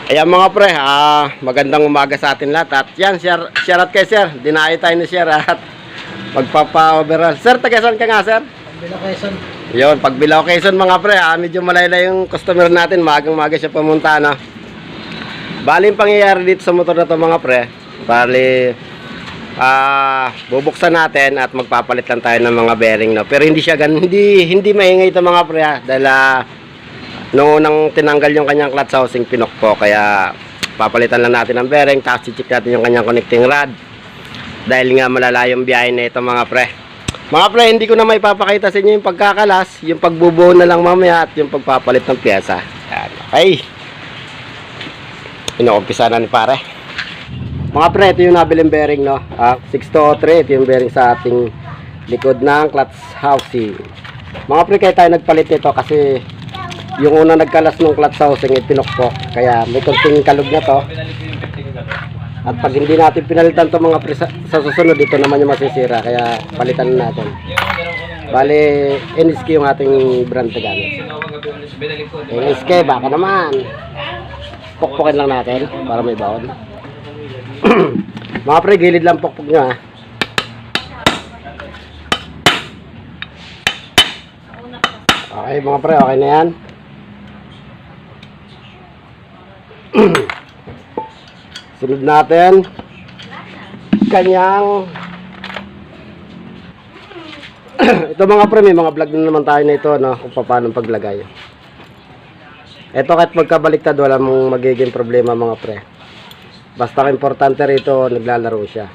Ayan mga pre, magandang umaga sa atin lahat. At yan, share out kay sir. Dinayo tayo ni sir at magpapa-overall. Sir, taga saan ka nga sir? Pagbilao Quezon. Yun, Pagbilao Quezon mga pre. Medyo malaylay yung customer natin. Magang-maga siya pumunta, no? Bali yung pangyayari dito sa motor na to mga pre. Bali, bubuksan natin at magpapalit lang tayo ng mga bearing, no? Pero hindi siya hindi maingay ito mga pre, dahil noong nang tinanggal yung kanyang clutch housing, pinokpo, kaya papalitan lang natin ang bearing, tapos i-check natin yung kanyang connecting rod dahil nga malalayong biyahe na ito mga pre. Hindi ko na may papakita sa inyo yung pagkakalas, yung pagbubuo na lang mamaya at yung pagpapalit ng pyesa. Yan, okay, inuumpisa na ni pare. Mga pre, ito yung nabiling bearing, no? 6203, ito yung bearing sa ating likod ng clutch housing. Mga pre, kaya tayo nagpalit nito kasi yung unang nagkalas ng clutch housing ay pinokpok, kaya may konting kalog na to. At pag hindi natin pinalitan to mga pre, sa susunod dito naman yung masisira, kaya palitan natin. Bali, NSK yung ating brand na gamit. NSK, baka naman pokpokin lang natin para may baon. Mga pre, gilid lang pokpok nyo, Okay mga pre, okay na yan. Sunod natin kanyang ito mga pre, may mga vlog na naman tayo na ito, no, kung paano paglagay. Ito kahit magkabaliktad wala mong magiging problema mga pre, basta importante rito naglalaro siya.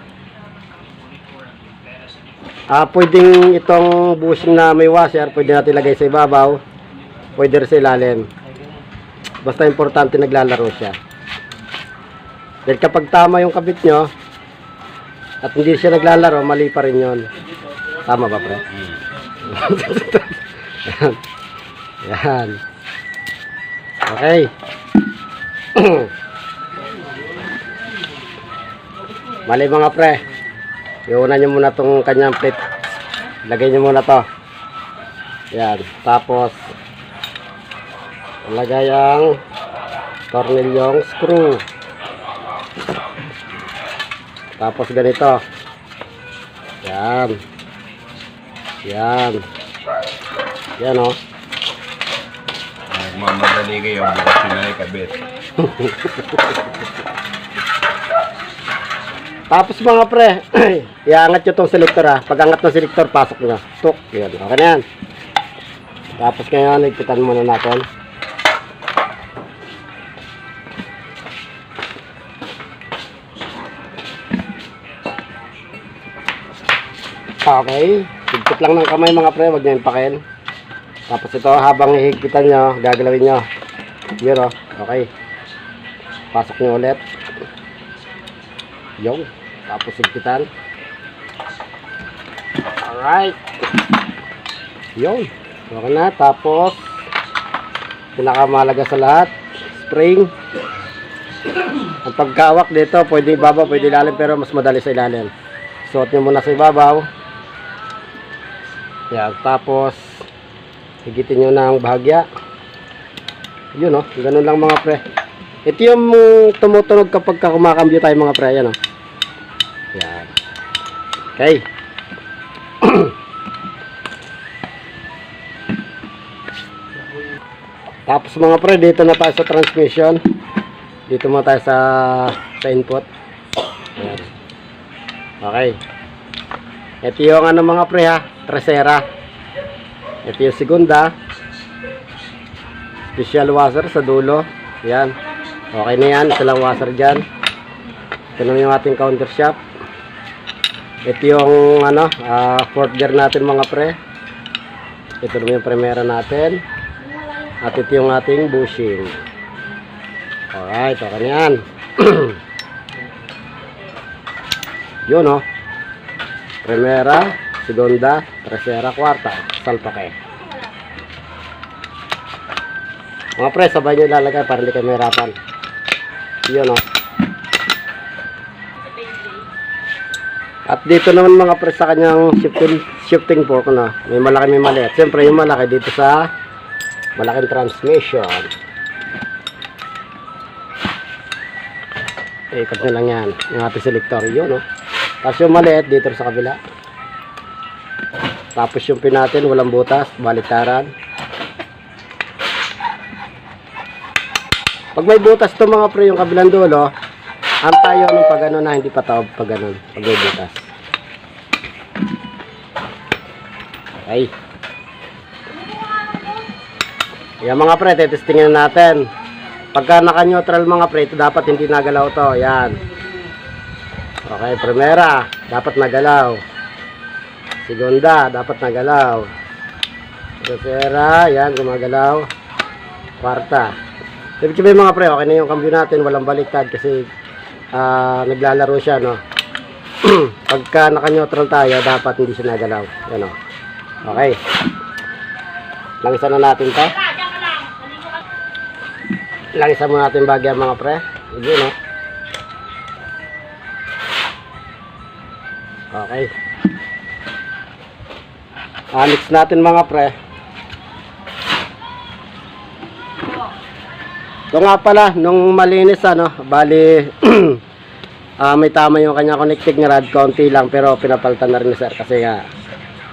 Pwedeng itong bushing na may washer, pwede natin ilagay sa ibabaw, pwede rin sa ilalim, basta importante naglalaro siya. Dahil kapag tama yung kabit nyo at hindi siya naglalaro, mali pa rin yun. Tama ba pre? Yan. Okay. Mali mga pre, iunan nyo muna tong kanyang plate. Lagay nyo muna to. Yan. Tapos lagay ang tornilyong screw. Tapos ganito. Yan. Yan. Yan, oh. Mamadali kayo, bukas nyo na ikabit. Tapos mga pre, iangat nyo itong selector, Pag angat ng selector, pasok nyo. Tuk. Yan. Okay na yan. Tapos ngayon, ipitan muna natin. Okay, higpit lang ng kamay mga pre, wag nyo impakin. Tapos ito, habang hihigpitan nyo, gagalawin nyo. Yun, okay. Pasok nyo ulit. Yung, tapos higpitan. Alright. Yun, okay na. Tapos pinakamalaga sa lahat, spring. Ang pagkawak dito, pwede ibabaw, pwede ilalim, pero mas madali sa ilalim. Suot nyo muna sa ibabaw. Yan, tapos higitin nyo ng bahagya. Yun, ganun lang mga pre. Ito yung tumutunog kapag kumakambyo tayo mga pre. Yan, yan. Okay. Tapos mga pre, dito na tayo sa transmission. Dito muna tayo sa input. Yan. Okay. Ito yung mga pre, trasera. Ito yung segunda. Special washer sa dulo. Yan. Okay na yan. Isa lang washer dyan. Ito na yung ating counter shaft. Ito yung fourth gear natin mga pre. Ito na yung primera natin. At ito yung ating bushing. Alright. Okay na yan. Yun, primera, segunda, tercera, kwarta, salpake. Mga pre, sabay nyo ilalagay para hindi kayo mahirapan. Yun, At dito naman mga pre sa kanyang shifting fork, may malaki, may maliit. Siyempre yung malaki dito sa malaking transmission. Ikot nyo lang yan. Yung ating selector. Yun, no? Tapos yung maliit dito sa kabila. Tapos yung pin natin, walang butas, baliktaran. Pag may butas to mga pre, yung kabilang dulo, antayo nung pag ano na, hindi pa tawag pag ganun, pag may butas. Okay. Yan mga pre, testingin natin. Pagka naka-neutral mga pre, ito dapat hindi nagalaw to. Yan. Okay, primera, dapat nagalaw. Segunda, dapat nagalaw. Tercera, yan, gumagalaw. Kwarta. Ibig sabihin mga pre, okay na yung cambio natin, walang baliktad kasi naglalaro siya, no? Pagka naka-neutral tayo, dapat hindi siya nagalaw. Yan, o. Okay. Langisan na natin to. Langisan mo natin bagyan mga pre. Yun, no? Okay. Mix natin mga pre. Ito nga pala, nung malinis ano, bali may tama yung kanya connecting rod, konti lang pero pinapalitan na rin ni sir kasi nga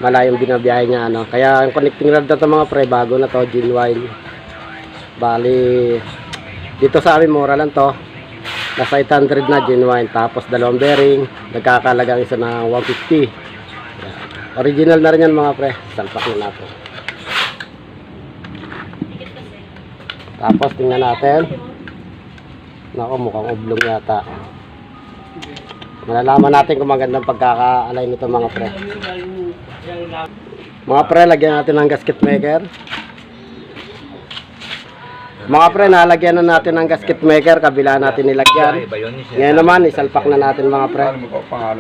malayong binabiyahe niya ano. Kaya yung connecting rod na ito mga pre, bago na to, genuine. Bali dito sa amin mura lang to. Nasa 800 na genuine, tapos dalawang bearing, nagkakalagang isa na 150. Original na rin yan mga pre, salpak na natin. Tapos tingnan natin. Nako, mukhang oblong yata. Malalaman natin kung magandang pagkaka-align nito mga pre. Mga pre, lagyan natin ng gasket maker. Mga pre, nalagyan na natin ng gasket maker, kabila natin nilagyan. Ngayon naman, isalpak na natin mga pre.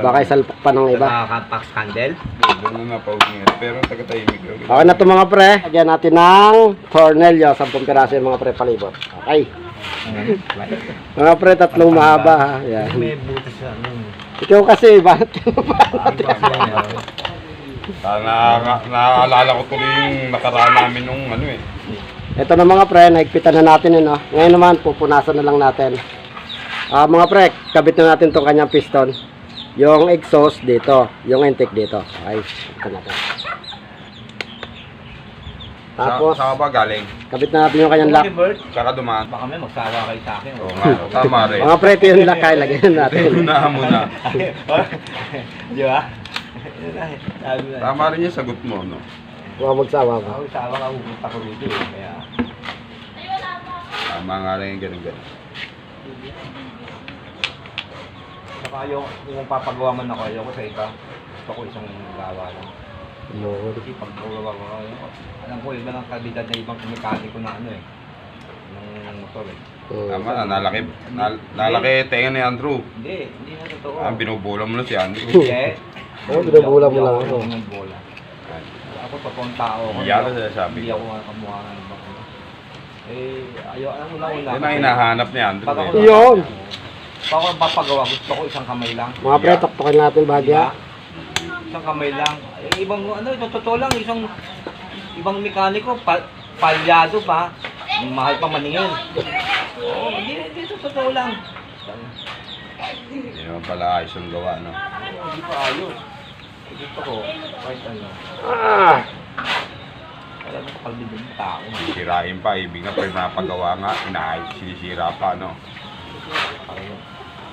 Baka isalpak pa ng iba. Nakaka-pax candle. Pero taga-tahimik. Okay na ito mga pre. Lagyan natin ng tornilyo. 10 piraso yung mga pre palibot. Okay. Mga pre, tatlong mahaba ha. Yan. May butas na. Ikaw kasi, bakit? Naalala ko tuloy yung nakaraan namin nung ano eh. Ito na mga pre, naigpitan na natin yun. No? Ngayon naman, pupunasan na lang natin. Mga pre, kabit na natin itong kanyang piston. Yung exhaust dito, yung intake dito. Okay, ito natin. Tapos, Saan ba galing? kabit na natin yung kanyang lock. Saka dumaan. Baka may magsawa kayo sa akin. Oo nga, tama rin. Mga pre, ito yung lock, kaya lagyan natin. Unahan mo na. Di ba? Sabi na. Tama rin yung sagot mo, no? Huwag magsawa ko. Ako sawa ka, pupunta ko dito eh. Kaya, Tama nga rin yung ganun-ganun. saka kung papagawa man ako, ayoko sa iba. Gusto ko isang gawa lang. Yun. Kasi pag gawa ko, alam ko iba ng kalidad na ibang mekaniko na ano eh. Ng motor eh. Tama na, nalaki tenga ni Andrew. Hindi na totoo. Binubula mo na si Andrew. Hindi. Oo, binubula mo lang ako. Hindi ako bola. Ako totoong tao. Yan ang sinasabi Hindi ko. ako kamukha ng ibang ano. Alam mo na una. Yan ang hinahanap ni Andrew. Pag ako Eh. Yun. Pag ako papagawa, gusto ko isang kamay lang. Mga pre, takpakan natin bagya. Isang kamay lang. Ibang ano, totoo lang, ibang mekaniko, palyado pa. Mahal pa maningin. Oo, hindi totoo lang. Hindi naman pala ayos yung gawa, no? Hindi pa ayos. Gusto ko, kahit ano. Alam mo, kalbid ng tao. Sirain pa, ibig nga pag napagawa nga, inaayos, sinisira pa, no?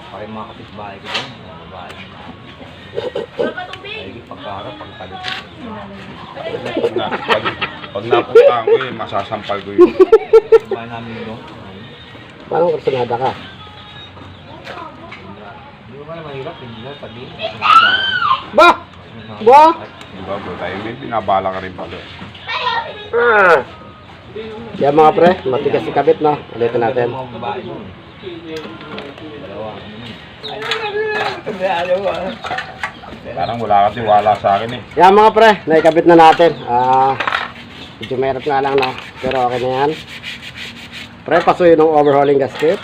Parang mga kapitbahay ko doon, mga babae. Ay, pagkarap, pagkalit. Pag napuntahan ko yun, masasampal ko yun. Babae namin doon. Parang karsanada ka. Hindi mo pala mahirap, hindi na sabihin. Ba! Ba! Diba bro, tayo may binabala ka rin pala. Yan mga pre, matigas si kabit no. Ulitin natin. Mga babae doon. Dalawa. Ayaw ba? Parang wala kasi wala sa akin eh. Yan mga pre, naikabit na natin. Medyo mahirap nga lang no. Pero okay na yan. Pre, pasuyo ng overhauling gasket.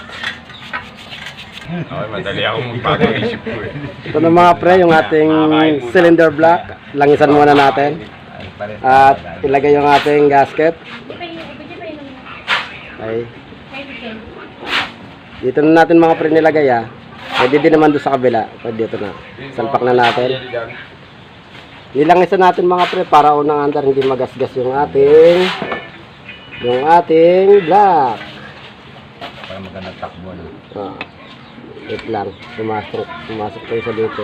Okay, madali ako magbago isip ko eh. Ito na mga pre, yung ating cylinder block. Langisan muna natin. At ilagay yung ating gasket. Okay. Dito na natin mga pre nilagay ah. Pwede din naman doon sa kabila. Pwede dito na. Salpak na natin. Nilangisa natin mga pre para unang andar hindi magasgas yung ating black. Para magandang takbo na. Wait lang. Pumasok tayo sa dito.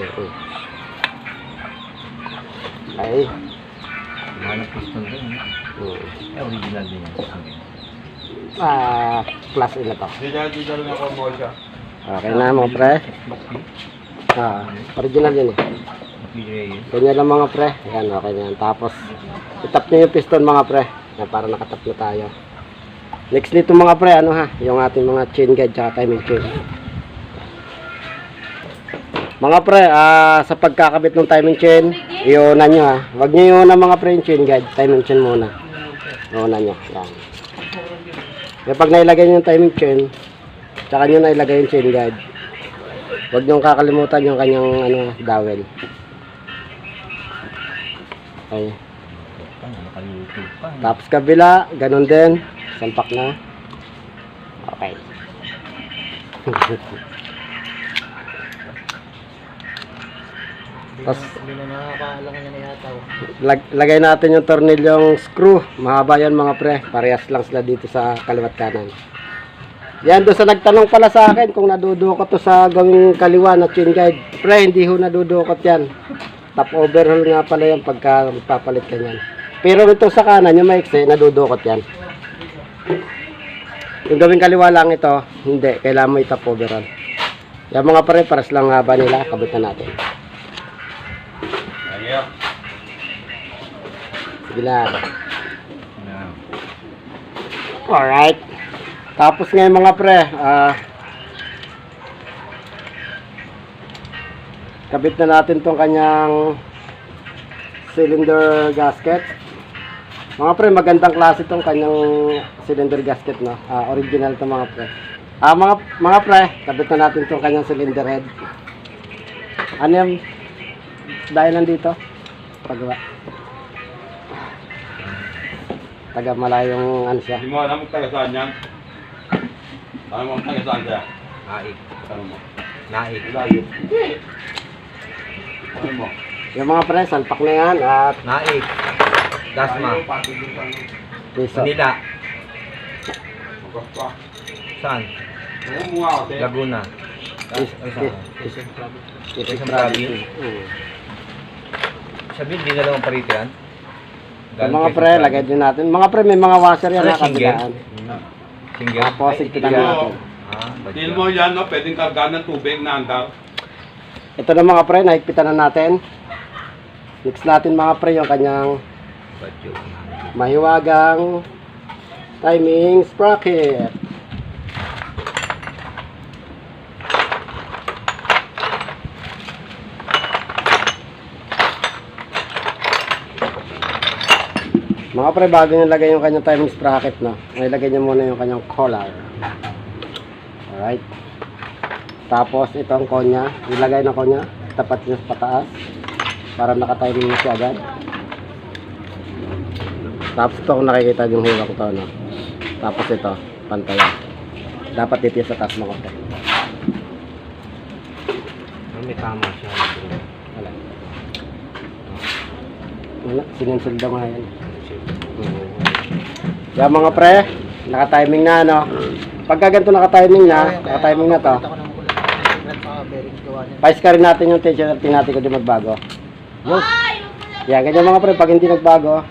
Okay. Manang piston din. Original din yan. Plus ila to. Dito lang ako mo siya. Okay na mga pre. Original yun eh. Ganyan lang mga pre. Ayan, okay na yan. Tapos, itap nyo yung piston mga pre. Yan, para nakatap na tayo. Next nito mga pre, ano ha? Yung ating mga chain guide tsaka timing chain. Mga pre, sa pagkakabit ng timing chain, iunan nyo ha. Huwag nyo iunan mga pre yung chain guide. Timing chain muna. Iunan nyo. Yan. Kaya pag nailagay nyo yung timing chain, tsaka nyo nailagay yung chain guide, huwag nyo kakalimutan yung kanyang dowel. Okay. Tapos kabila, ganun din. Sampak na. Okay. Tapos, lagay natin yung tornilyong screw. Mahaba yan mga pre. Parehas lang sila dito sa kaliwat kanan. Yan, doon sa nagtanong pala sa akin kung nadudukot to sa gawing kaliwa na chain guide. Pre, hindi ho nadudukot yan. Top overhaul nga pala yan pagka papalit ka yan. Pero ito sa kanan, yung maiksi, nadudukot yan. Yung gawing kaliwa lang ito, hindi. Kailangan mo i-top overhaul. Yan mga pre, paras lang haba nila. Kabitan natin. Ayan. Sige lang. Alright. Tapos ngayon mga pre, kabit na natin tong kanyang cylinder gasket. Mga pre, magandang klase tong kanyang cylinder gasket, no? Original to mga pre. Mga pre, kabit na natin tong kanyang cylinder head. Ano yung dahil nandito? Pagawa. Taga malayong ano siya. Hindi mo alam kung taga saan yan? Alam mo kung taga saan siya? Naik. Alam mo? Naik. Layo. Alam mo? Yung mga pre, salpak na yan at Naik. Dasma. piso. Manila. Magkas pa. Saan? Oo, mukha kasi. Laguna. Quezon Quezon Province. Sabihin, di na lang ang parito yan. Yung mga pre, lagay din natin. Mga pre, may mga washer yan Ano, na kabilaan. Single. Tapos, igpitan natin. Tingin mo yan, no? Pwedeng kargaan ng tubig na andar. Ito na mga pre, naigpitan na natin. Mix natin mga pre yung kanyang mahiwagang timing sprocket. Mga pre, bago nilagay yung kanyang timing sprocket, no? Nilagay niya muna yung kanyang collar. Alright. Tapos, ito ang konya. Ilagay na konya. Tapat niya sa pataas. Para nakatiming na siya agad. Tapos ito kung nakikita yung hiwak to, no? Tapos ito, pantayan. Dapat dito sa taas mga pre. May tama siya. Wala. Wala. Sinensil daw nga yan. Yan mga pre, naka-timing na, no? Pagka ganito naka-timing na to. Pais ka rin natin yung tension natin kung di magbago. Yun. Yan, ganyan mga pre, pag hindi nagbago,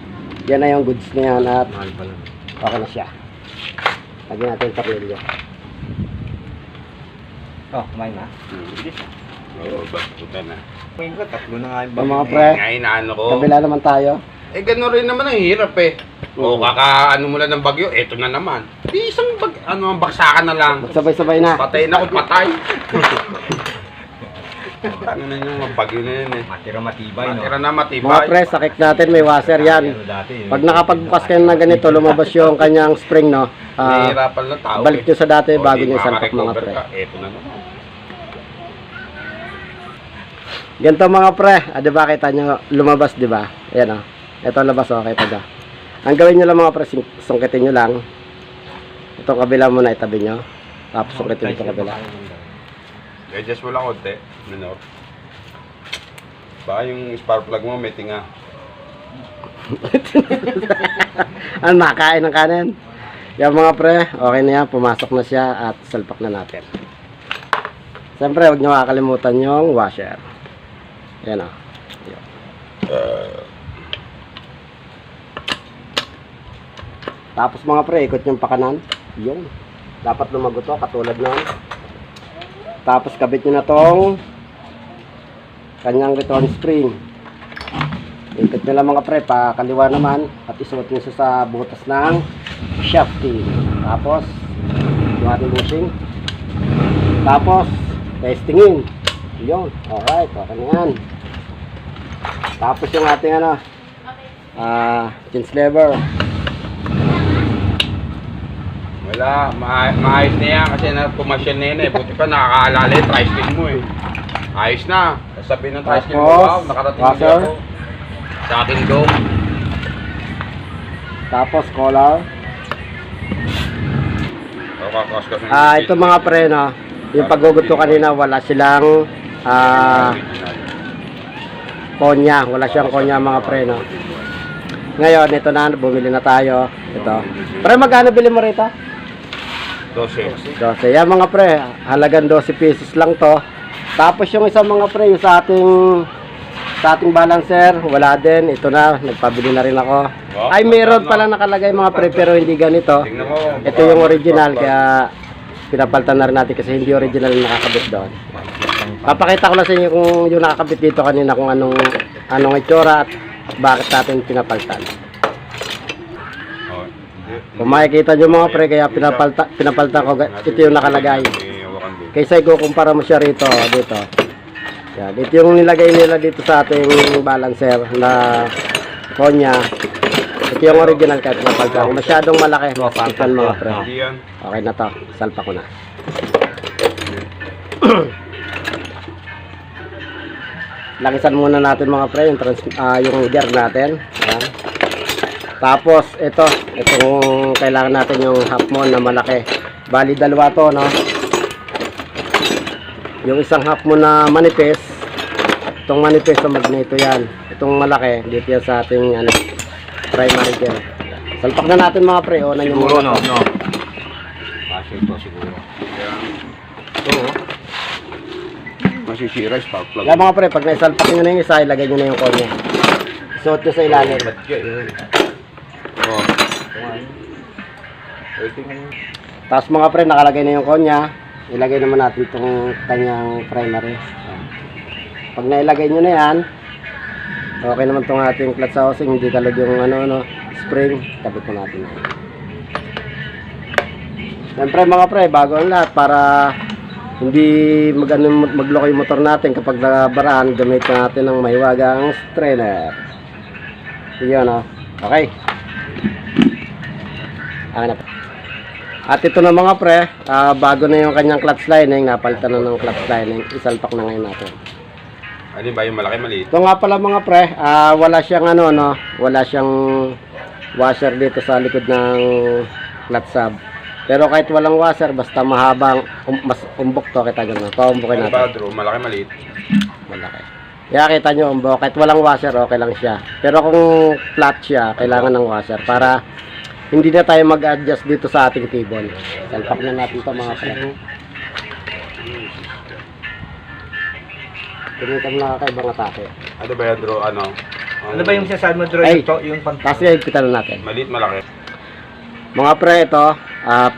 yan na yung goods na yan at Mahal pala. okay na siya. Lagyan natin yung tornilyo. Oh, kumain na. Oo, basta na. Kumain ko, tatlo na nga yung Yung mga pre, Ngayon na ano ko. kabila naman tayo. Eh, gano'n rin naman ang hirap eh. O, kaka-ano mo lang ng bagyo, eto na naman. Di isang ang baksakan na lang. Sabay-sabay na. Patay na kung patay. Ano na yung bagyo na yun eh. Matira matibay, no? Matira na matibay. Mga pre, sa kick natin may washer yan. Pag nakapagbukas kayo na ganito, lumabas yung kanyang spring, no? Nahihirapan lang tao Balik nyo sa dati O, bago di nyo salpak mga makarecover pre. ka, eto na naman. Ganito mga pre, diba kita nyo lumabas, diba? Ayan o. Ito labas o, kita nyo. Ang gawin nyo lang mga pre, sungkitin nyo lang. Itong kabila muna itabi nyo. Tapos sungkitin itong kabila. I-adjust mo lang konti. Minor. Baka yung spark plug mo may tinga. Ano, nakain ng kanin? Yan mga pre, okay na yan. Pumasok na siya at salpak na natin. Siyempre, huwag nyo makakalimutan yung washer. Yan o. Tapos mga pre, ikot yung pakanan. Yung. Dapat lumago to, katulad nun. Tapos kabit nyo na tong kanyang return spring. Ikot nyo lang mga pre, pakaliwa naman. At isuot nyo siya sa butas ng shafting. Tapos, yung ating bushing. Tapos, testingin. Yun. Alright, okay na yan. Tapos yung ating ano, change lever. Wala, maayos na yan kasi pumasyan na yun eh. Buti pa nakakaalala yung tricycle mo eh. Ayos na. Sabihin ng tricycle mo, Tapos, wow, nakarating na washer. ako. Sa ating dome. Tapos, collar. Kakaskas na Ito mga pre, no, yung paggugot ko kanina, wala silang konya. Wala siyang konya mga pre, no. Ngayon, ito na, bumili na tayo. Ito. Pre, magkano bili mo rito? 12. 12. Yan mga pre, halagang 12 pesos lang to. Tapos yung isang mga pre, yung sa ating balancer, wala din. Ito na, nagpabili na rin ako. Ay, meron pala nakalagay mga pre, pero hindi ganito. Tingnan mo. Ito yung original, kaya pinapalitan na rin natin kasi hindi original yung nakakabit doon. Papakita ko lang sa inyo kung yung nakakabit dito kanina, kung anong itsura at bakit natin pinapalitan. Kung makikita nyo mga pre, kaya pinapalitan ko, ito yung nakalagay. Kaysa ikukumpara mo siya rito, dito. Yan, ito yung nilagay nila dito sa ating balancer na konya. Ito yung original kahit pinapalitan. Kung masyadong malaki, masakitan mga pre. Okay na to, salpa ko na. Lakisan muna natin mga pre yung gear natin. Ayan. Tapos itong kailangan natin yung half moon na malaki. Bali dalawa to, no. Yung isang half moon na manipis, itong manipis na magneto yan. Itong malaki dito yan sa ating primary gear. Salpak na natin mga pre, na yung Siguro, no. Kasi ito siguro. Ito, Masisira yung spark plug. yan mga pre, pag naisalpak nyo na yung isa, ilagay nyo na yung konya. Isuot nyo sa ilalim. Oh. Tapos mga pre, nakalagay na yung konya. Ilagay naman natin itong kanyang primary. Pag nailagay nyo na yan, okay naman itong ating clutch housing. Hindi kalad yung spring. Kabit na natin. Siyempre mga pre, bago ang lahat para hindi magloko yung motor natin kapag nabarahan, gamitin natin ng mahiwagang strainer. Yun, no? Okay. At ito na mga pre, bago na yung kanyang clutch lining, napalitan na ng clutch lining, isalpak na ngayon natin. Ano ba yung malaki maliit? Ito nga pala mga pre, wala siyang wala siyang washer dito sa likod ng clutch sub. Pero kahit walang washer, basta mahabang, mas umbok to, kita nyo, paumbokin Ano ba, natin. Drew? Malaki maliit? Malaki. Kaya kita nyo, umbok, kahit walang washer, okay lang siya. Pero kung flat siya, kailangan ng washer para hindi na tayo mag-adjust dito sa ating cable. Salpak na natin ito mga pre. Gamitan mo na kakaibang atake. Ano ba yan, Drew? Ano ba yung sinasabi mo, Drew? Ay, Yung kasi higpitan na natin. Maliit, malaki. Mga pre, ito,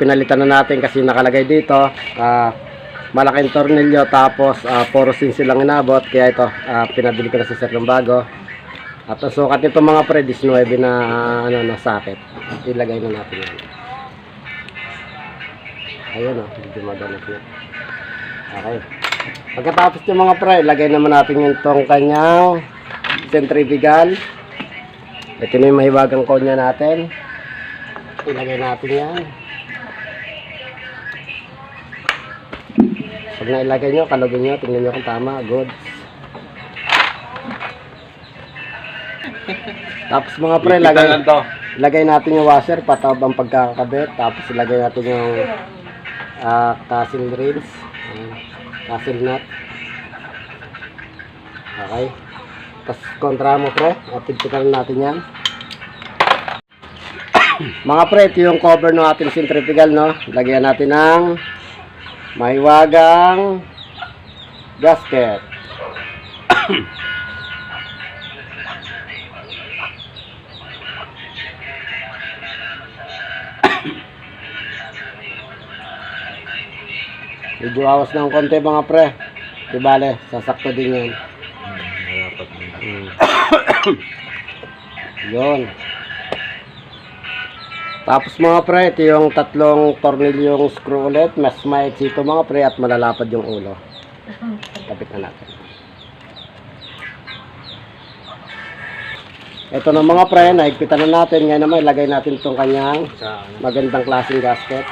pinalitan na natin kasi nakalagay dito, malaking tornilyo, tapos puro sinsi lang inabot, kaya ito, pinabili ko na sa sir ng bago. At ang sukat nito mga pre, 19 na, na socket. Ilagay na natin yan. Ayun hindi maganap yun. Okay. Pagkatapos yung mga pre, ilagay naman natin yung tong kanyang centrifugal. Ito na yung mahiwagang konya natin. Ilagay natin yan. Pag nailagay nyo, kalugin nyo, tingnan nyo kung tama, good. Tapos mga pre, lagay natin yung washer, patab ang pagkakabit. Tapos ilagay natin yung castle rings, castle nut. Okay. Tapos kontra mo pre, at tigpitan natin yan. Mga pre, ito yung cover ng ating centrifugal, no? Lagyan natin ng mahiwagang gasket. Medyo awas ng konti mga pre. Di bale, sasakto din yan. Yun. Tapos mga pre, ito yung tatlong tornilyong screw ulit. Mas maiksi ito mga pre at malalapad yung ulo. Kapit na natin. Ito na mga pre, naigpitan na natin. Ngayon naman ilagay natin itong kanyang magandang klaseng gasket.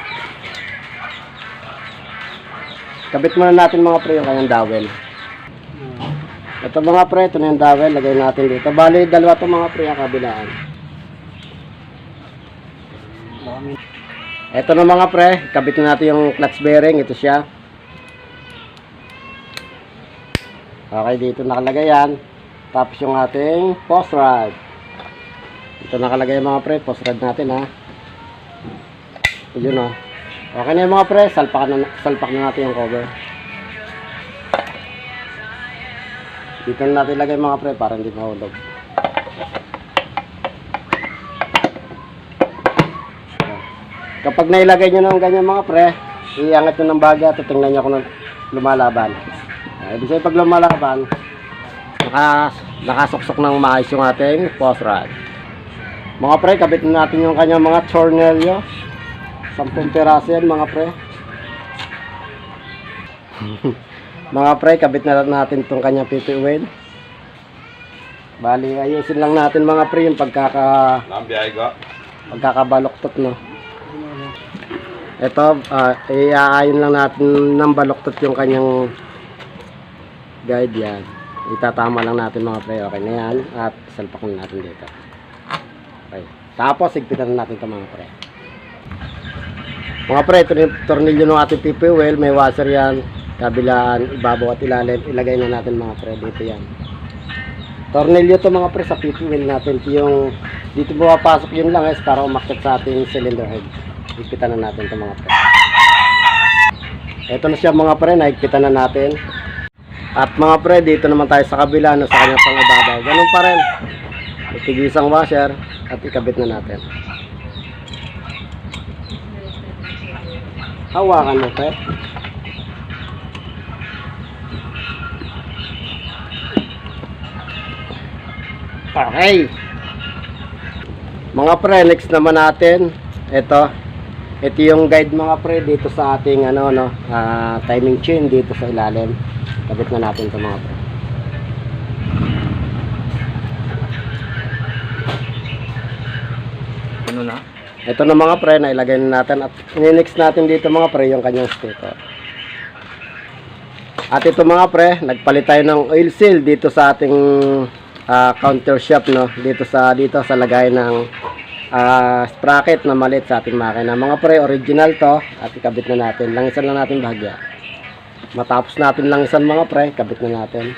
Kabit muna natin mga pre yung kanyang dowel. Ito mga pre, ito na yung dowel. Lagay natin dito. Bali, dalawa itong mga pre ang kabilaan. Ito na mga pre, kabit na natin yung clutch bearing. Ito siya. Okay, dito nakalagay yan. Tapos yung ating post rod. Ito nakalagay mga pre, post rod natin ha. Yun o. Okay na yung mga pre, salpak na natin yung cover. Dito na natin ilagay mga pre para hindi mahulog. Kapag nailagay nyo ng ganyan mga pre, iangat nyo ng baga at tingnan nyo kung lumalaban. Ibig sabihin pag lumalaban, nakasuksok ng maayos yung ating post rod. Mga pre, kabit na natin yung kanyang mga tornilyo. 10 piraso yan mga pre. Mga pre, kabit na natin itong kanyang PP wheel. Bali, ayusin lang natin mga pre yung pagkakabaloktot, no. Ito, iaayon lang natin ng baloktot yung kanyang guide yan. Itatama lang natin mga pre. Okay na yan. At salpak na natin dito. Okay. Tapos, higpitan na natin ito mga pre. Mga pre, ito yung tornilyo ng ating PP wheel. May washer yan. Kabilaan, ibabaw at ilalim. Ilagay na natin mga pre. Dito yan. Tornilyo to mga pre sa PP wheel natin. Yung dito pumapasok yun lang guys para umakyat sa ating cylinder head. Higpitan na natin ito mga pre. Ito na siya mga pre. Nahigpitan na natin. At mga pre, dito naman tayo sa kabila no, sa kanyang pangibabaw. Ganun pa rin. Itigisang washer at ikabit na natin. Hawakan mo pre. Okay. Mga pre, next naman natin. Ito yung guide mga pre dito sa ating timing chain dito sa ilalim. Kabit na natin ito mga pre. Ano na? Ito na mga pre, nailagay na natin. At next natin dito mga pre yung kanyang stator. At ito mga pre, nagpalit tayo ng oil seal dito sa ating counter shaft, no? Dito sa lagay ng sprocket na maliit sa ating makina. Mga pre, original to. At ikabit na natin. Langisan lang natin bahagya. Matapos natin langisan mga pre, kabit na natin.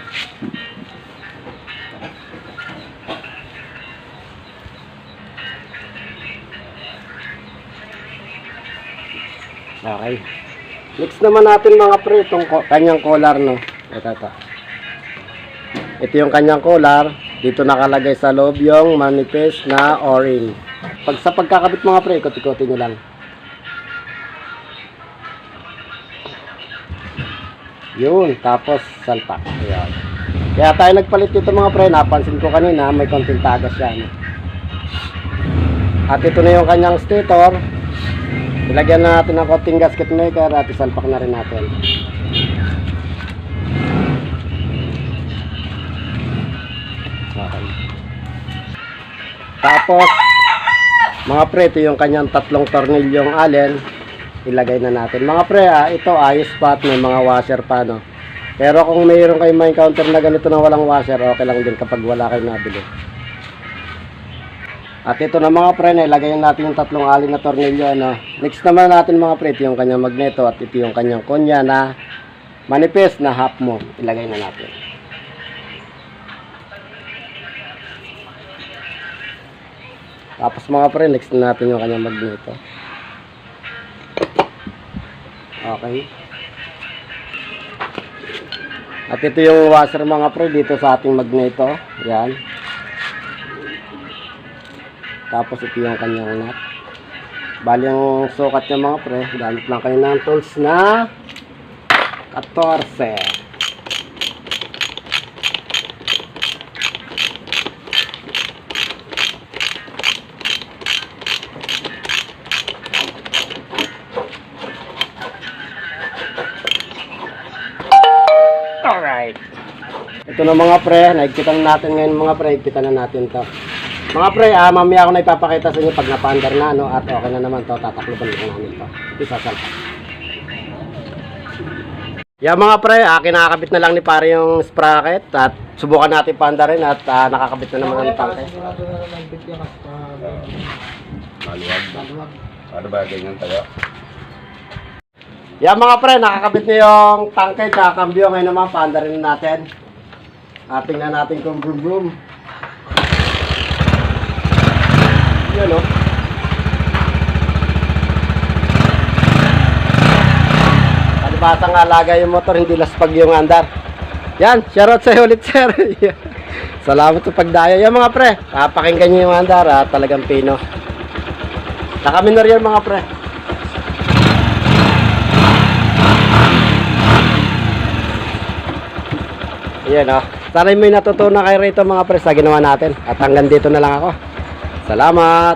Okay. Next naman natin mga pre, itong kanyang collar, no. Ito yung kanyang collar. Dito nakalagay sa loob yung manifest na o-ring. Sa pagkakabit mga pre, ikot-ikotin nyo lang. Yun, tapos salpak. Ayan. Kaya tayo nagpalit dito mga pre, napansin ko kanina, may konting tagas yan. At ito na yung kanyang stator. Ilagyan na natin ng konting gasket maker at isalpak na rin natin. Okay. Tapos, mga pre, ito yung kanyang tatlong tornilyong allen. Ilagay na natin. Mga pre, ito ayos pa at may mga washer pa, no. Pero kung mayroon kayong ma-encounter na ganito na walang washer, okay lang din kapag wala kayong nabili. At ito na mga pre, ilagay natin yung tatlong alin na tornilyo. Ano. Next naman natin mga pre, ito yung kanyang magneto at ito yung kanyang konya na manipis na half mo. Ilagay na natin. Tapos mga pre, next na natin yung kanyang magneto. Okay. At ito yung washer mga pre dito sa ating magneto. Yan. Tapos ito yung kanyang nut. Bali yung sukat niya mga pre, gamit lang kayo ng tools na 14. Alright. Ito na mga pre, naigpitan natin ngayon mga pre, igpitan na natin to. Mga pre, mamaya ako na ipapakita sa inyo pag napaandar na, no? At okay na naman to, tatakluban ko namin to. Isasalpa. Yeah mga pre, kinakabit na lang ni pare yung sprocket at subukan natin paandarin at nakakabit na naman ang tangke. Maluwag. Ano ba ganyan tayo? Yeah mga pre, nakakabit na yung tangke at kambyo. Ngayon naman, paandarin na natin. Tingnan natin kung boom boom. Yan o. Kalibasang alaga yung motor, hindi laspag yung andar. Yan, shoutout sa'yo ulit sir. Salamat sa pagdaya. Yan mga pre, pakinggan nyo yung andar, talagang pino. Nakaminor yan mga pre. Yan o. Sana may natutunan kayo rito mga pre sa ginawa natin. At hanggang dito na lang ako. Salamat!